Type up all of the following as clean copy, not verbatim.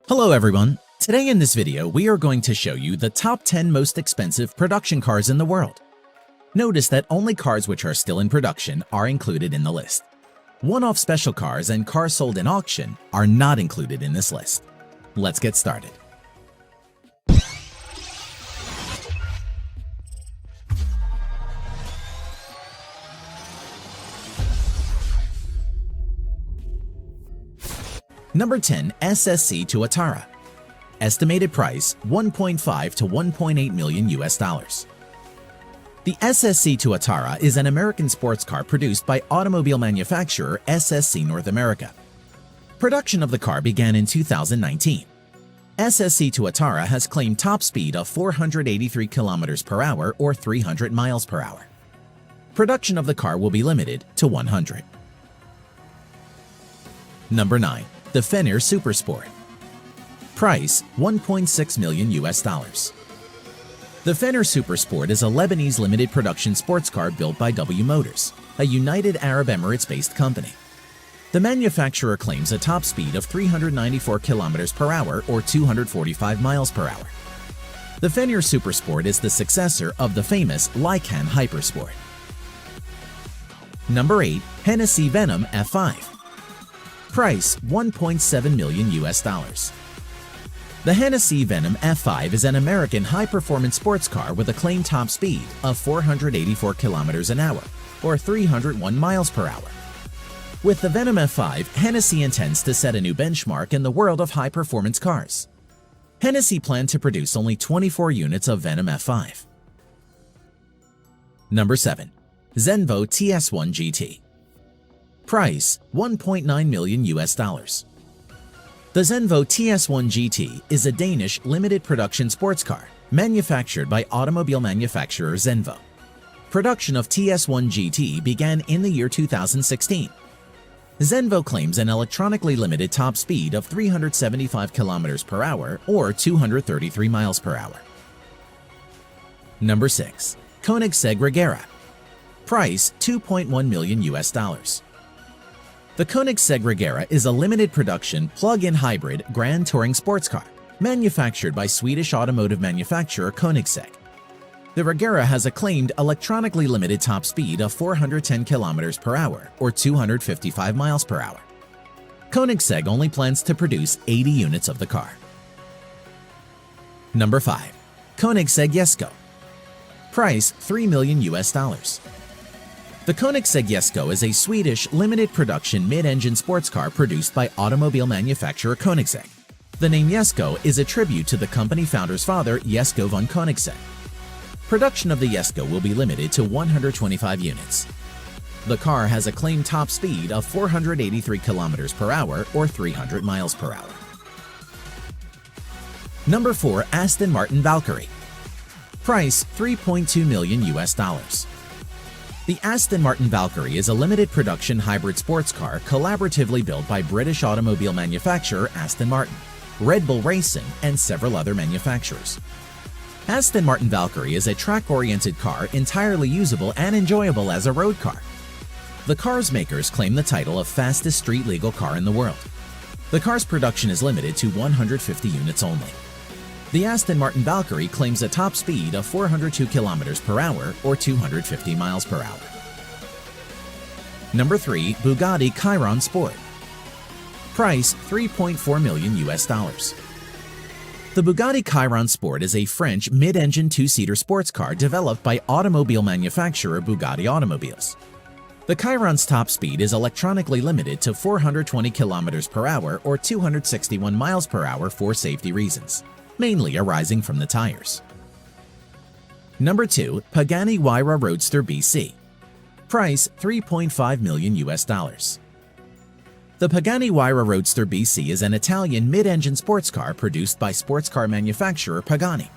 Hello everyone! Today in this video, we are going to show you the top 10 most expensive production cars in the world. Notice that only cars which are still in production are included in the list. One-off special cars and cars sold in auction are not included in this list. Let's get started. Number 10. SSC Tuatara. Estimated price $1.5 to $1.8 million US. The SSC Tuatara is an American sports car produced by automobile manufacturer SSC North America. Production of the car began in 2019. SSC Tuatara has claimed top speed of 483 km per hour or 300 miles per hour. Production of the car will be limited to 100. Number 9. The Fenrir Supersport. Price $1.6 million US. The Fenrir Supersport is a Lebanese limited production sports car built by W Motors, a United Arab Emirates-based company. The manufacturer claims a top speed of 394 km per hour or 245 miles per hour. The Fenrir Supersport is the successor of the famous Lykan Hypersport. Number 8. Hennessy Venom F5. Price $1.7 million US. The Hennessy Venom F5 is an American high-performance sports car with a claimed top speed of 484 km an hour or 301 miles per hour. With the Venom F5, Hennessy intends to set a new benchmark in the world of high-performance cars. Hennessy planned to produce only 24 units of Venom F5. Number 7. Zenvo TS1 GT. Price $1.9 million US. The Zenvo TS1 GT is a Danish limited production sports car manufactured by automobile manufacturer Zenvo. Production of TS1 GT began in the year 2016. Zenvo claims an electronically limited top speed of 375 km per hour or 233 miles per hour. Number 6. Koenigsegg Regera. Price $2.1 million US. The Koenigsegg Regera is a limited production plug-in hybrid grand touring sports car manufactured by Swedish automotive manufacturer Koenigsegg. The Regera has a claimed electronically limited top speed of 410 km per hour or 255 miles per hour. Koenigsegg only plans to produce 80 units of the car. Number 5. Koenigsegg Jesko. Price $3 million US. The Koenigsegg Jesko is a Swedish limited production mid-engine sports car produced by automobile manufacturer Koenigsegg. The name Jesko is a tribute to the company founder's father, Jesko von Koenigsegg. Production of the Jesko will be limited to 125 units. The car has a claimed top speed of 483 km per hour or 300 miles per hour. Number 4. Aston Martin Valkyrie. Price $3.2 million US. The Aston Martin Valkyrie is a limited production hybrid sports car collaboratively built by British automobile manufacturer Aston Martin, Red Bull Racing, and several other manufacturers. Aston Martin Valkyrie is a track-oriented car entirely usable and enjoyable as a road car. The car's makers claim the title of fastest street-legal car in the world. The car's production is limited to 150 units only. The Aston Martin Valkyrie claims a top speed of 402 km per hour or 250 miles per hour. Number 3. Bugatti Chiron Sport. Price $3.4 million US. The Bugatti Chiron Sport is a French mid-engine two-seater sports car developed by automobile manufacturer Bugatti Automobiles. The Chiron's top speed is electronically limited to 420 km per hour or 261 miles per hour for safety reasons, mainly arising from the tires. Number 2. Pagani Huayra Roadster BC. Price $3.5 million US. The Pagani Huayra Roadster BC is an Italian mid-engine sports car produced by sports car manufacturer Pagani.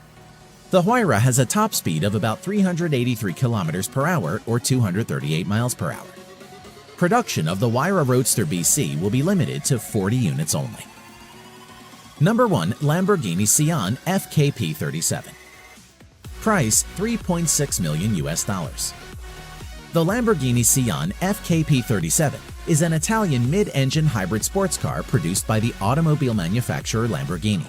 The Huayra has a top speed of about 383 km per hour or 238 miles per hour. Production of the Huayra Roadster BC will be limited to 40 units only. Number 1. Lamborghini Sian FKP37. Price $3.6 million US. The Lamborghini Sian FKP37 is an Italian mid-engine hybrid sports car produced by the automobile manufacturer Lamborghini.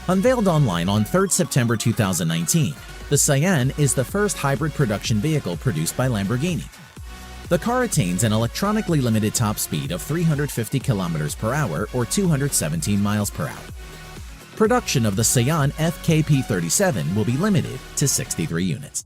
Unveiled online on 3 September 2019, the Cyan is the first hybrid production vehicle produced by Lamborghini. The car attains an electronically limited top speed of 350 km per hour or 217 miles per hour. Production of the Cyan FKP37 will be limited to 63 units.